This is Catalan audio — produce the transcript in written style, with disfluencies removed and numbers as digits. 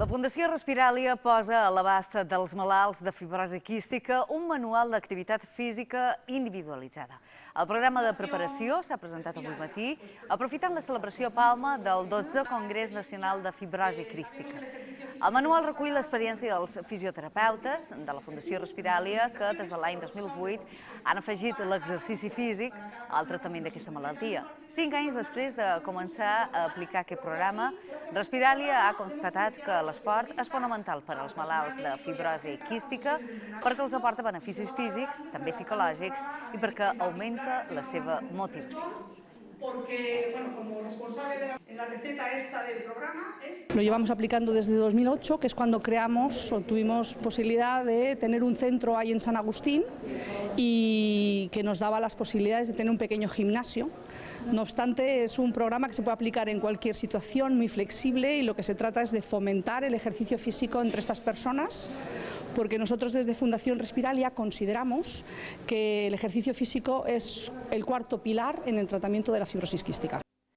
Fundació Respiràlia posa a l'abast dels malalts de fibrosi quística un manual d'activitat física individualitzada. El programa de preparació s'ha presentat avui matí, aprofitant la celebració a Palma del 12è Congrés Nacional de Fibrosi Quística. El manual recull l'experiència dels fisioterapeutes de la Fundació Respiràlia que des de l'any 2008 han afegit l'exercici físic al tractament d'aquesta malaltia. 5 anys després de començar a aplicar aquest programa, Respiràlia ha constatat que l'esport és fonamental per als malalts de fibrosi quística perquè els aporta beneficis físics, també psicològics, i perquè augmenta la seva motivació. Porque, bueno, como responsable de la receta esta del programa es... Lo llevamos aplicando desde 2008, que es cuando creamos o tuvimos posibilidad de tener un centro ahí en San Agustín y que nos daba las posibilidades de tener un pequeño gimnasio. No obstante, es un programa que se puede aplicar en cualquier situación, muy flexible, y lo que se trata es de fomentar el ejercicio físico entre estas personas, porque nosotros desde Fundación Respiràlia consideramos que el ejercicio físico es el cuarto pilar en el tratamiento de la fibrosis quística.